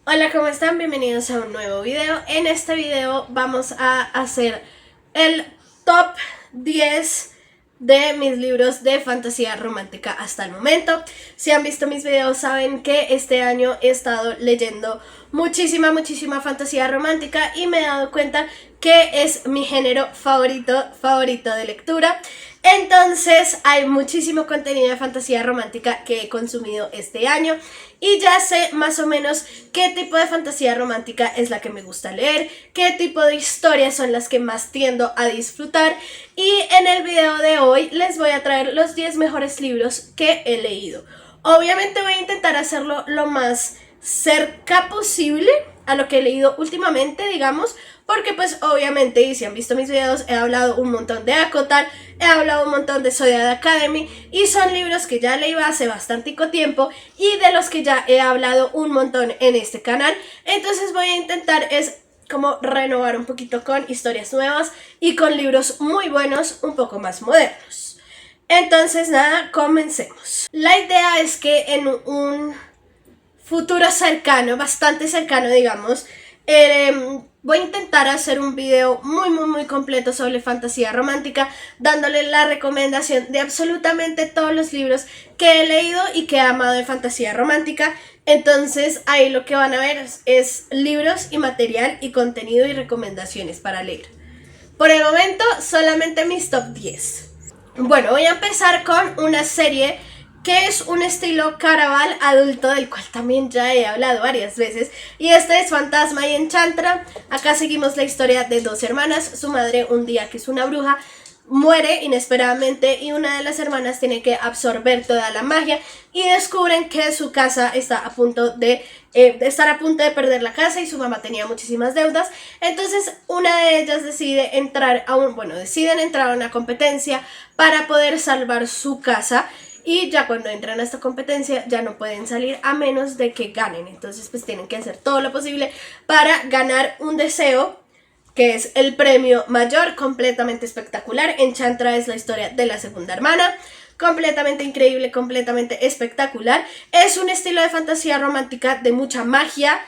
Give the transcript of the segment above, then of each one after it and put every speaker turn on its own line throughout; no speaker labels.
Hola, ¿cómo están? Bienvenidos a un nuevo video. En este video vamos a hacer el top 10 de mis libros de fantasía romántica hasta el momento. Si han visto mis videos saben que este año he estado leyendo muchísima fantasía romántica y me he dado cuenta que es mi género favorito de lectura. Entonces hay muchísimo contenido de fantasía romántica que he consumido este año y ya sé más o menos qué tipo de fantasía romántica es la que me gusta leer, qué tipo de historias son las que más tiendo a disfrutar, y en el video de hoy les voy a traer los 10 mejores libros que he leído. Obviamente voy a intentar hacerlo lo más cerca posible a lo que he leído últimamente, digamos, porque pues obviamente, y si han visto mis videos, he hablado un montón de ACOTAR, he hablado un montón de Zodiac Academy, y son libros que ya leí hace bastante tiempo y de los que ya he hablado un montón en este canal. Entonces voy a intentar como renovar un poquito con historias nuevas y con libros muy buenos, un poco más modernos. Entonces nada, comencemos. La idea es que en un futuro cercano, bastante cercano digamos, voy a intentar hacer un video muy completo sobre fantasía romántica, dándole la recomendación de absolutamente todos los libros que he leído y que he amado de fantasía romántica. Entonces ahí lo que van a ver es libros y material y contenido y recomendaciones para leer. Por el momento solamente mis top 10. Bueno, voy a empezar con una serie que es un estilo Caraval adulto, del cual también ya he hablado varias veces, y este es Fantasma y Enchantra. Acá seguimos la historia de dos hermanas. Su madre, un día que es una bruja, muere inesperadamente y una de las hermanas tiene que absorber toda la magia, y descubren que su casa está a punto de estar a punto de perder la casa y su mamá tenía muchísimas deudas. Entonces una de ellas decide entrar deciden entrar a una competencia para poder salvar su casa, y ya cuando entran a esta competencia ya no pueden salir a menos de que ganen. Entonces pues tienen que hacer todo lo posible para ganar un deseo, que es el premio mayor, completamente espectacular. Enchantra es la historia de la segunda hermana, completamente increíble, completamente espectacular. Es un estilo de fantasía romántica de mucha magia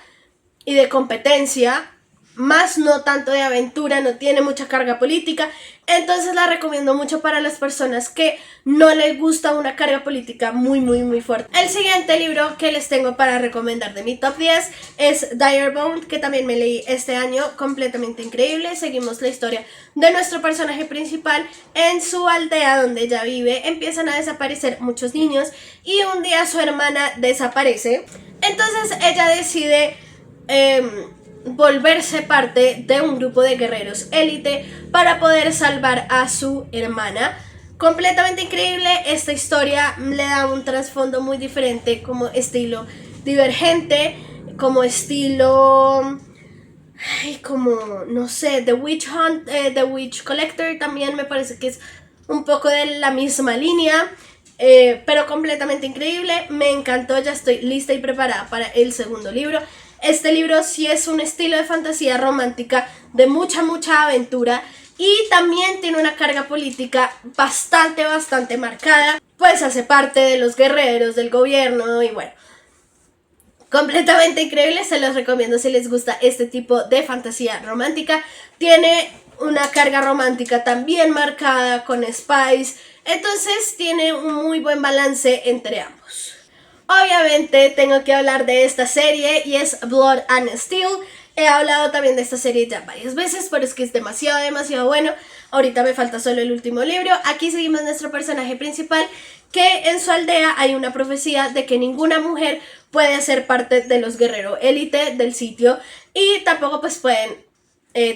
y de competencia, más no tanto de aventura, no tiene mucha carga política. Entonces la recomiendo mucho para las personas que no les gusta una carga política muy fuerte. El siguiente libro que les tengo para recomendar de mi top 10 es Direbond, que también me leí este año, completamente increíble. Seguimos la historia de nuestro personaje principal. En su aldea donde ella vive empiezan a desaparecer muchos niños y un día su hermana desaparece. Entonces ella decide volverse parte de un grupo de guerreros élite para poder salvar a su hermana. Completamente increíble. Esta historia le da un trasfondo muy diferente, como estilo Divergente, como estilo como no sé, The Witch Hunt, The Witch Collector también me parece que es un poco de la misma línea. Pero completamente increíble, me encantó, ya estoy lista y preparada para el segundo libro. Este libro sí es un estilo de fantasía romántica de mucha aventura, y también tiene una carga política bastante marcada, pues hace parte de los guerreros del gobierno y bueno, completamente increíble. Se los recomiendo si les gusta este tipo de fantasía romántica. Tiene una carga romántica también marcada con spice, entonces tiene un muy buen balance entre ambos. Obviamente tengo que hablar de esta serie y es Blood and Steel. He hablado también de esta serie ya varias veces, pero es que es demasiado bueno. Ahorita me falta solo el último libro. Aquí seguimos nuestro personaje principal, que en su aldea hay una profecía de que ninguna mujer puede ser parte de los guerreros élite del sitio, y tampoco pues pueden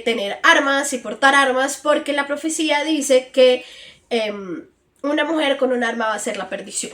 tener armas y portar armas, porque la profecía dice que una mujer con un arma va a ser la perdición.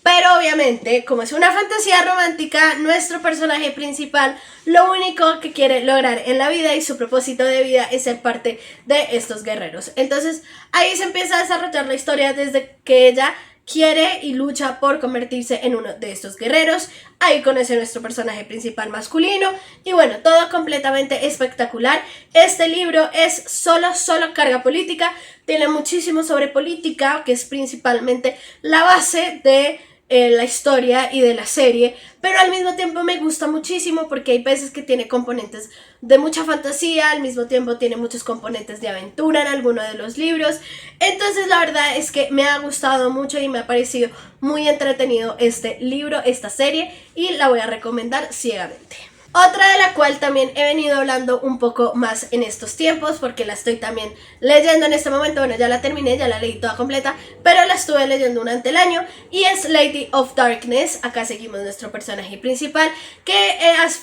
Pero obviamente, como es una fantasía romántica, nuestro personaje principal lo único que quiere lograr en la vida y su propósito de vida es ser parte de estos guerreros. Entonces ahí se empieza a desarrollar la historia desde que ella quiere y lucha por convertirse en uno de estos guerreros. Ahí conoce nuestro personaje principal masculino y bueno, todo completamente espectacular. Este libro es solo carga política, tiene muchísimo sobre política, que es principalmente la base de la historia y de la serie, pero al mismo tiempo me gusta muchísimo porque hay veces que tiene componentes de mucha fantasía, al mismo tiempo tiene muchos componentes de aventura en alguno de los libros. Entonces la verdad es que me ha gustado mucho y me ha parecido muy entretenido este libro, esta serie, y la voy a recomendar ciegamente. Otra de la cual también he venido hablando un poco más en estos tiempos, porque la estoy también leyendo en este momento. Bueno, ya la terminé, ya la leí toda completa, pero la estuve leyendo durante el año, y es Lady of Darkness. Acá seguimos nuestro personaje principal, que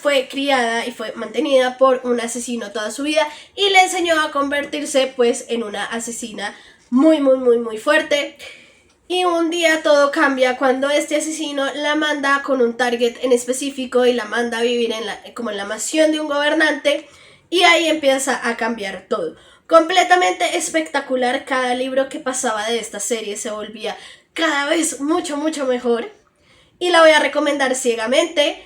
fue criada y fue mantenida por un asesino toda su vida, y le enseñó a convertirse pues en una asesina muy fuerte. Y un día todo cambia cuando este asesino la manda con un target en específico y la manda a vivir como en la mansión de un gobernante, y ahí empieza a cambiar todo. Completamente espectacular, cada libro que pasaba de esta serie se volvía cada vez mucho mejor, y la voy a recomendar ciegamente.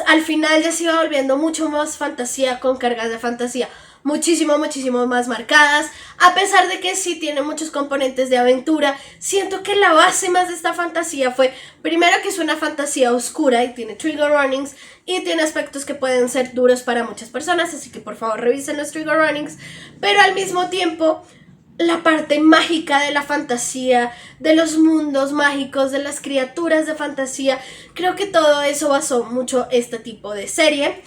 Al final ya se iba volviendo mucho más fantasía, con cargas de fantasía muchísimo más marcadas, a pesar de que sí tiene muchos componentes de aventura. Siento que la base más de esta fantasía fue, primero, que es una fantasía oscura y tiene trigger warnings y tiene aspectos que pueden ser duros para muchas personas, así que por favor revisen los trigger warnings, pero al mismo tiempo la parte mágica de la fantasía, de los mundos mágicos, de las criaturas de fantasía, creo que todo eso basó mucho este tipo de serie.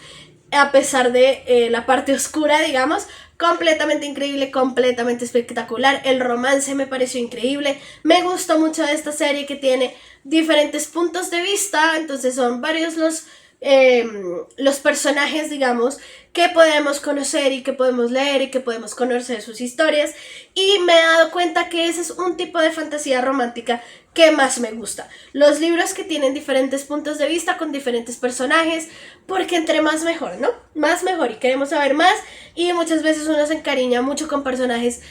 A pesar de la parte oscura, digamos, completamente increíble, completamente espectacular. El romance me pareció increíble. Me gustó mucho de esta serie que tiene diferentes puntos de vista, entonces son varios los personajes, digamos, que podemos conocer y que podemos leer y que podemos conocer sus historias, y me he dado cuenta que ese es un tipo de fantasía romántica que más me gusta. Los libros que tienen diferentes puntos de vista con diferentes personajes, porque entre más mejor, ¿no? Más mejor, y queremos saber más, y muchas veces uno se encariña mucho con personajes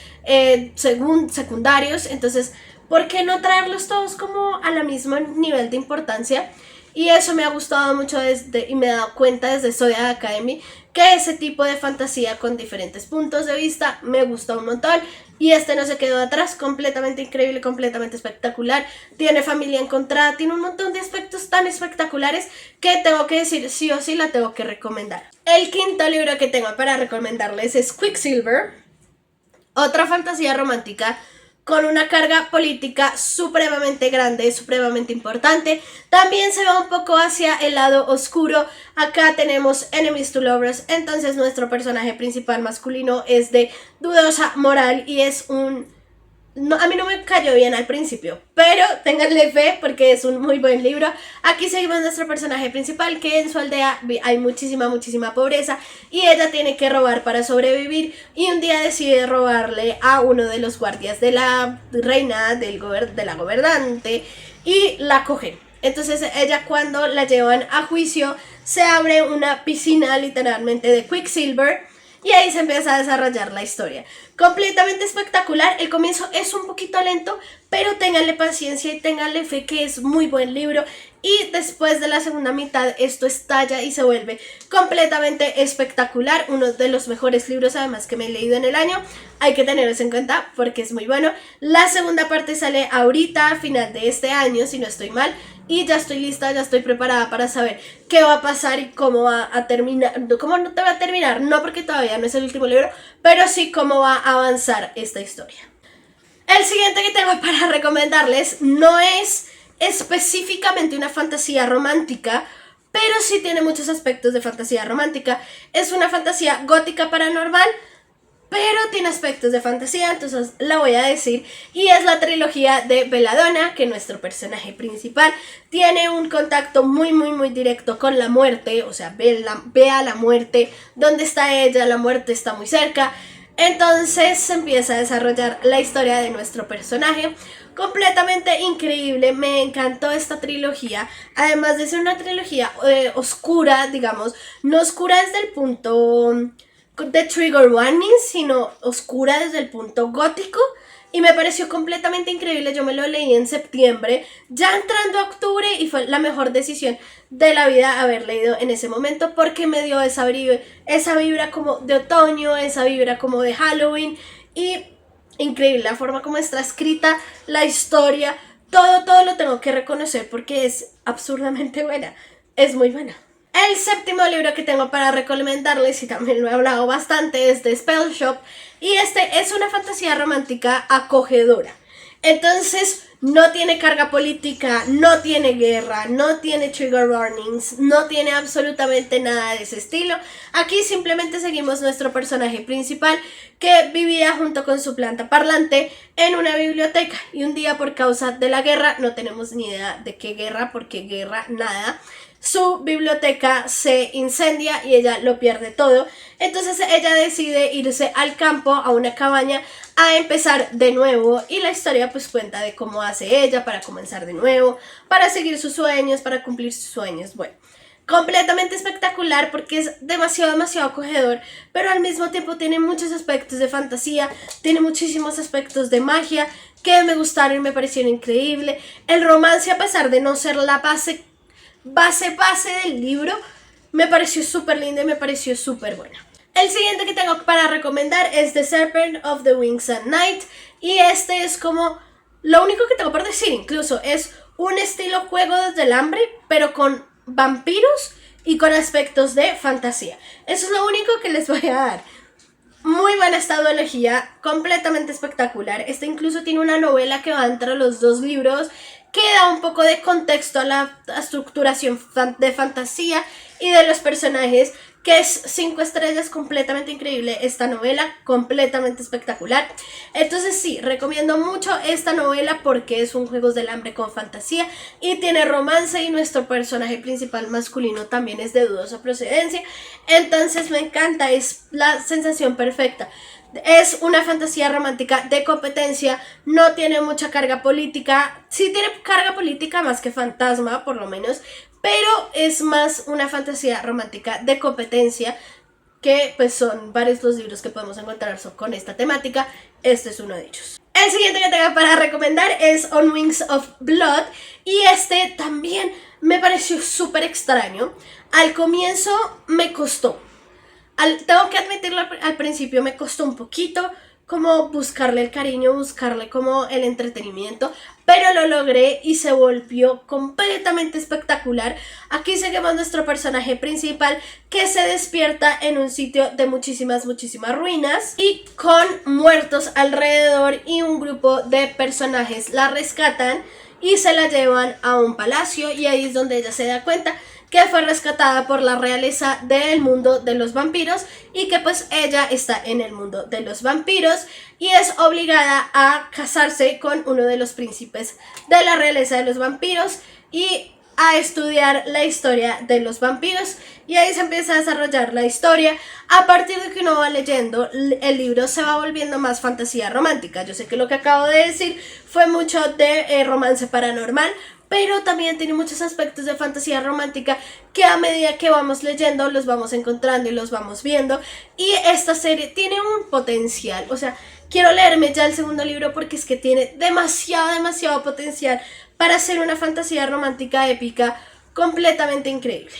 secundarios, entonces ¿por qué no traerlos todos como a la misma nivel de importancia? Y eso me ha gustado mucho y me he dado cuenta desde Zodiac Academy, que ese tipo de fantasía con diferentes puntos de vista me gusta un montón. Y este no se quedó atrás, completamente increíble, completamente espectacular. Tiene familia encontrada, tiene un montón de aspectos tan espectaculares que tengo que decir, sí o sí la tengo que recomendar. El quinto libro que tengo para recomendarles es Quicksilver, otra fantasía romántica con una carga política supremamente grande, supremamente importante. También se va un poco hacia el lado oscuro. Acá tenemos enemies to lovers, entonces nuestro personaje principal masculino es de dudosa moral y es No, a mí no me cayó bien al principio, pero ténganle fe porque es un muy buen libro. Aquí seguimos nuestro personaje principal, que en su aldea hay muchísima pobreza y ella tiene que robar para sobrevivir, y un día decide robarle a uno de los guardias de la reina, de la gobernante, y la cogen. Entonces ella, cuando la llevan a juicio, se abre una piscina literalmente de Quicksilver, y ahí se empieza a desarrollar la historia. Completamente espectacular. El comienzo es un poquito lento, pero ténganle paciencia y ténganle fe que es muy buen libro. Y después de la segunda mitad esto estalla y se vuelve completamente espectacular. Uno de los mejores libros además que me he leído en el año. Hay que tenerlo en cuenta porque es muy bueno. La segunda parte sale ahorita, a final de este año, si no estoy mal. Y ya estoy lista, ya estoy preparada para saber qué va a pasar y cómo va a terminar. ¿Cómo no te va a terminar? No, porque todavía no es el último libro, pero sí cómo va a avanzar esta historia. El siguiente que tengo para recomendarles no es específicamente una fantasía romántica, pero sí tiene muchos aspectos de fantasía romántica. Es una fantasía gótica paranormal, pero tiene aspectos de fantasía, entonces la voy a decir, y es la trilogía de Belladonna, que nuestro personaje principal tiene un contacto muy directo con la muerte, o sea, ve a la muerte, ¿dónde está ella? La muerte está muy cerca. Entonces se empieza a desarrollar la historia de nuestro personaje, completamente increíble. Me encantó esta trilogía, además de ser una trilogía oscura, digamos, no oscura desde el punto de trigger warning, sino oscura desde el punto gótico, y me pareció completamente increíble. Yo me lo leí en septiembre, ya entrando a octubre, y fue la mejor decisión de la vida haber leído en ese momento, porque me dio esa vibra como de otoño, esa vibra como de Halloween, y increíble la forma como está escrita la historia. todo lo tengo que reconocer porque es absurdamente buena, es muy buena. El séptimo libro que tengo para recomendarles, y también lo he hablado bastante, es The Spell Shop, y este es una fantasía romántica acogedora. Entonces, no tiene carga política, no tiene guerra, no tiene trigger warnings, no tiene absolutamente nada de ese estilo. Aquí simplemente seguimos nuestro personaje principal que vivía junto con su planta parlante en una biblioteca. Y un día, por causa de la guerra, no tenemos ni idea de qué guerra, porque guerra nada, su biblioteca se incendia y ella lo pierde todo. Entonces ella decide irse al campo, a una cabaña, a empezar de nuevo, y la historia pues cuenta de cómo hace ella para comenzar de nuevo, para seguir sus sueños, para cumplir sus sueños. Bueno, completamente espectacular porque es demasiado acogedor, pero al mismo tiempo tiene muchos aspectos de fantasía, tiene muchísimos aspectos de magia que me gustaron y me parecieron increíble. El romance, a pesar de no ser la base del libro, me pareció súper linda y me pareció súper buena. El siguiente que tengo para recomendar es The Serpent of the Wings at Night, y este es como lo único que tengo por decir. Incluso es un estilo Juegos del Hambre, pero con vampiros y con aspectos de fantasía. Eso es lo único que les voy a dar. Muy buena esta duología, completamente espectacular. Este incluso tiene una novela que va entre los dos libros, que da un poco de contexto a la estructuración de fantasía y de los personajes, que es 5 estrellas, completamente increíble esta novela, completamente espectacular. Entonces sí, recomiendo mucho esta novela porque es un Juegos del Hambre con fantasía y tiene romance, y nuestro personaje principal masculino también es de dudosa procedencia. Entonces me encanta, es la sensación perfecta. Es una fantasía romántica de competencia, no tiene mucha carga política, sí tiene carga política más que fantasma por lo menos, pero es más una fantasía romántica de competencia, que pues son varios los libros que podemos encontrar con esta temática. Este es uno de ellos. El siguiente que tengo para recomendar es On Wings of Blood, y este también me pareció súper extraño. Al comienzo me costó. Tengo que admitirlo, al principio me costó un poquito como buscarle el cariño, buscarle como el entretenimiento, pero lo logré y se volvió completamente espectacular. Aquí seguimos nuestro personaje principal, que se despierta en un sitio de muchísimas ruinas y con muertos alrededor, y un grupo de personajes la rescatan y se la llevan a un palacio, y ahí es donde ella se da cuenta que fue rescatada por la realeza del mundo de los vampiros, y que pues ella está en el mundo de los vampiros y es obligada a casarse con uno de los príncipes de la realeza de los vampiros y a estudiar la historia de los vampiros. Y ahí se empieza a desarrollar la historia. A partir de que uno va leyendo el libro, se va volviendo más fantasía romántica. Yo sé que lo que acabo de decir fue mucho de romance paranormal, pero también tiene muchos aspectos de fantasía romántica que a medida que vamos leyendo los vamos encontrando y los vamos viendo. Y esta serie tiene un potencial, o sea, quiero leerme ya el segundo libro porque es que tiene demasiado potencial para ser una fantasía romántica épica completamente increíble.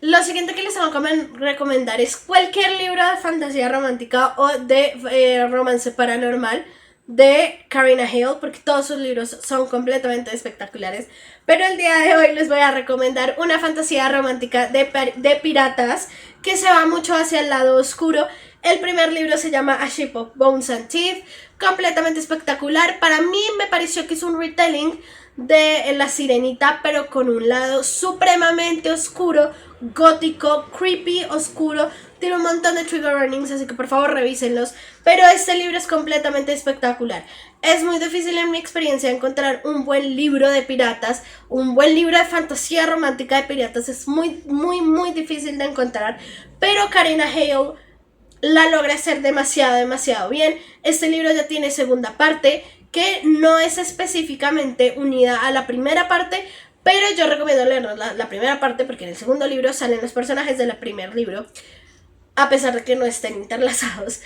Lo siguiente que les voy a recomendar es cualquier libro de fantasía romántica o de romance paranormal de Karina Hale, porque todos sus libros son completamente espectaculares. Pero el día de hoy les voy a recomendar una fantasía romántica de piratas que se va mucho hacia el lado oscuro. El primer libro se llama A Ship of Bones and Teeth, completamente espectacular. Para mí me pareció que es un retelling de La Sirenita, pero con un lado supremamente oscuro, gótico, creepy, oscuro. Tiene un montón de trigger warnings, así que por favor revísenlos. Pero este libro es completamente espectacular. Es muy difícil en mi experiencia encontrar un buen libro de piratas, un buen libro de fantasía romántica de piratas. Es muy difícil de encontrar, pero Karina Hale la logra hacer demasiado bien. Este libro ya tiene segunda parte, que no es específicamente unida a la primera parte, pero yo recomiendo leer la primera parte porque en el segundo libro salen los personajes del primer libro, a pesar de que no estén interlazados.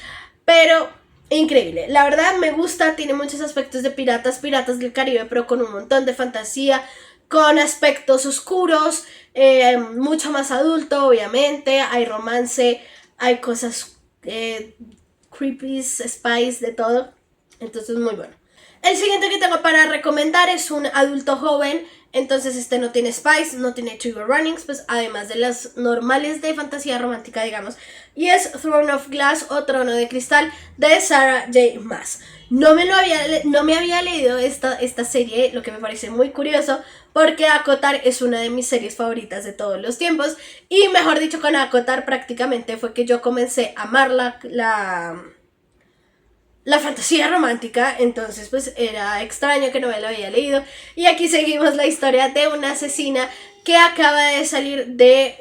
Pero increíble, la verdad me gusta, tiene muchos aspectos de piratas del Caribe, pero con un montón de fantasía, con aspectos oscuros, mucho más adulto, obviamente. Hay romance, hay cosas creepy, spice, de todo. Entonces muy bueno. El siguiente que tengo para recomendar es un adulto joven. Entonces este no tiene Spice, no tiene Trigger Warnings, pues además de las normales de fantasía romántica, digamos. Y es Throne of Glass o Trono de Cristal de Sarah J. Maas. No me había leído esta serie, lo que me parece muy curioso, porque ACOTAR es una de mis series favoritas de todos los tiempos. Y mejor dicho, con ACOTAR prácticamente fue que yo comencé a amar la fantasía romántica. Entonces pues era extraño que no me la había leído. Y aquí seguimos la historia de una asesina que acaba de salir de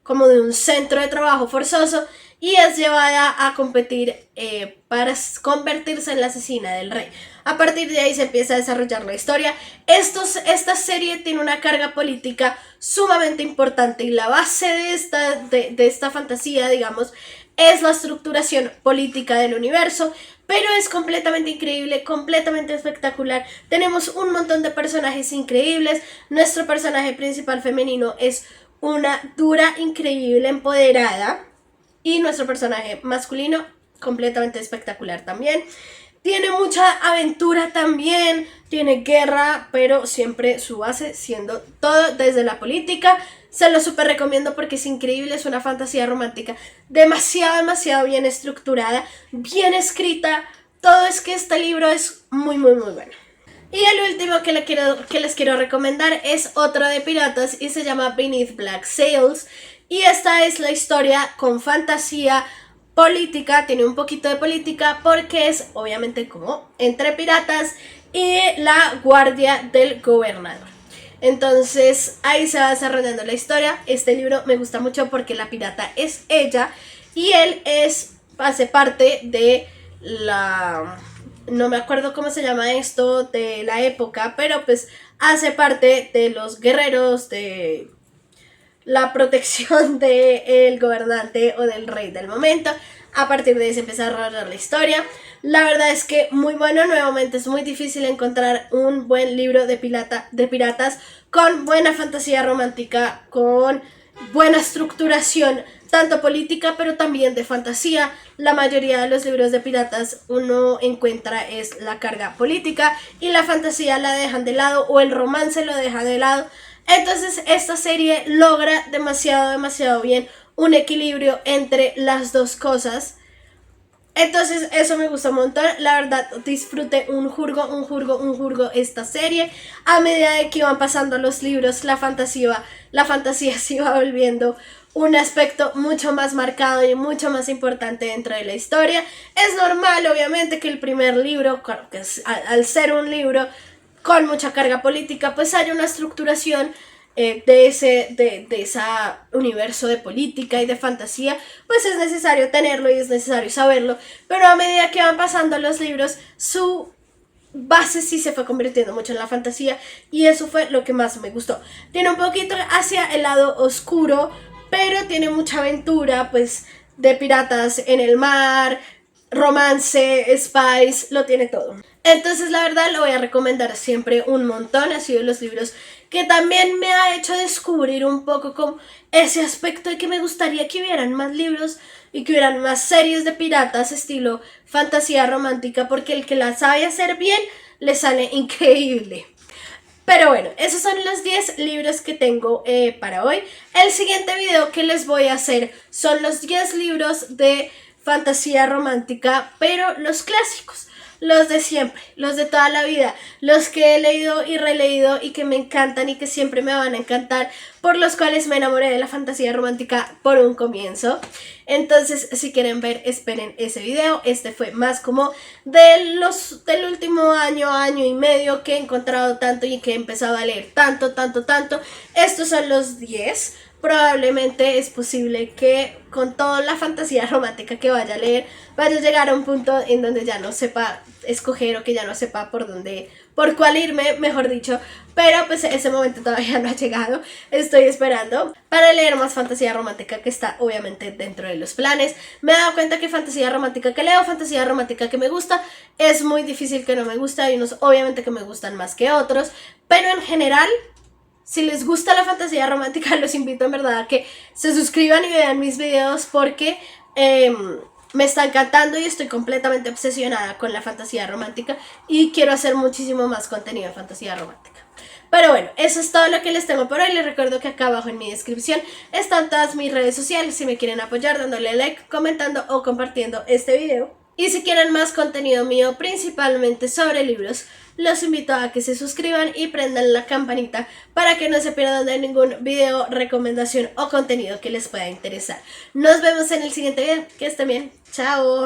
como de un centro de trabajo forzoso y es llevada a competir para convertirse en la asesina del rey. A partir de ahí se empieza a desarrollar la historia. Esta serie tiene una carga política sumamente importante y la base de esta fantasía, digamos, es la estructuración política del universo, pero es completamente increíble, completamente espectacular. Tenemos un montón de personajes increíbles. Nuestro personaje principal femenino es una dura, increíble, empoderada. Y nuestro personaje masculino, completamente espectacular también. Tiene mucha aventura también, tiene guerra, pero siempre su base siendo todo desde la política. Se lo súper recomiendo porque es increíble, es una fantasía romántica demasiado bien estructurada, bien escrita. Todo es que este libro es muy bueno. Y el último que les quiero recomendar es otro de piratas y se llama Beneath Black Sails. Y esta es la historia con fantasía política, tiene un poquito de política porque es obviamente como entre piratas y la guardia del gobernador. Entonces ahí se va desarrollando la historia. Este libro me gusta mucho porque la pirata es ella y él hace parte de no me acuerdo cómo se llama esto de la época, pero pues hace parte de los guerreros de la protección del gobernante o del rey del momento. A partir de ahí se empieza a desarrollar la historia. La verdad es que muy bueno. Nuevamente es muy difícil encontrar un buen libro de piratas con buena fantasía romántica, con buena estructuración, tanto política pero también de fantasía. La mayoría de los libros de piratas uno encuentra es la carga política y la fantasía la dejan de lado o el romance lo deja de lado. Entonces esta serie logra demasiado bien un equilibrio entre las dos cosas. Entonces eso me gusta un montón. La verdad disfruté un jurgo esta serie. A medida de que iban pasando los libros, la fantasía se iba volviendo un aspecto mucho más marcado y mucho más importante dentro de la historia. Es normal obviamente que el primer libro, que al ser un libro con mucha carga política, pues haya una estructuración de ese universo de política y de fantasía, pues es necesario tenerlo y es necesario saberlo, pero a medida que van pasando los libros, su base sí se fue convirtiendo mucho en la fantasía y eso fue lo que más me gustó. Tiene un poquito hacia el lado oscuro, pero tiene mucha aventura, pues de piratas en el mar, romance, spice, lo tiene todo. Entonces la verdad lo voy a recomendar siempre un montón. Ha sido de los libros que también me ha hecho descubrir un poco como ese aspecto de que me gustaría que hubieran más libros y que hubieran más series de piratas estilo fantasía romántica, porque el que la sabe hacer bien le sale increíble. Pero bueno, esos son los 10 libros que tengo para hoy. El siguiente video que les voy a hacer son los 10 libros de fantasía romántica, pero los clásicos, los de siempre, los de toda la vida, los que he leído y releído y que me encantan y que siempre me van a encantar, por los cuales me enamoré de la fantasía romántica por un comienzo. Entonces, si quieren ver, esperen ese video. Este fue más como del último año y medio que he encontrado tanto y que he empezado a leer tanto. Estos son los 10. Probablemente es posible que con toda la fantasía romántica que vaya a leer, vaya a llegar a un punto en donde ya no sepa escoger o que ya no sepa por cuál irme, mejor dicho. Pero pues ese momento todavía no ha llegado. Estoy esperando para leer más fantasía romántica, que está obviamente dentro de los planes. Me he dado cuenta que fantasía romántica que leo, fantasía romántica que me gusta, es muy difícil que no me guste. Hay unos obviamente que me gustan más que otros, pero en general, si les gusta la fantasía romántica, los invito en verdad a que se suscriban y vean mis videos porque me está encantando y estoy completamente obsesionada con la fantasía romántica y quiero hacer muchísimo más contenido de fantasía romántica. Pero bueno, eso es todo lo que les tengo por hoy. Les recuerdo que acá abajo en mi descripción están todas mis redes sociales si me quieren apoyar dándole like, comentando o compartiendo este video. Y si quieren más contenido mío, principalmente sobre libros, los invito a que se suscriban y prendan la campanita para que no se pierdan de ningún video, recomendación o contenido que les pueda interesar. Nos vemos en el siguiente video. Que estén bien. Chao.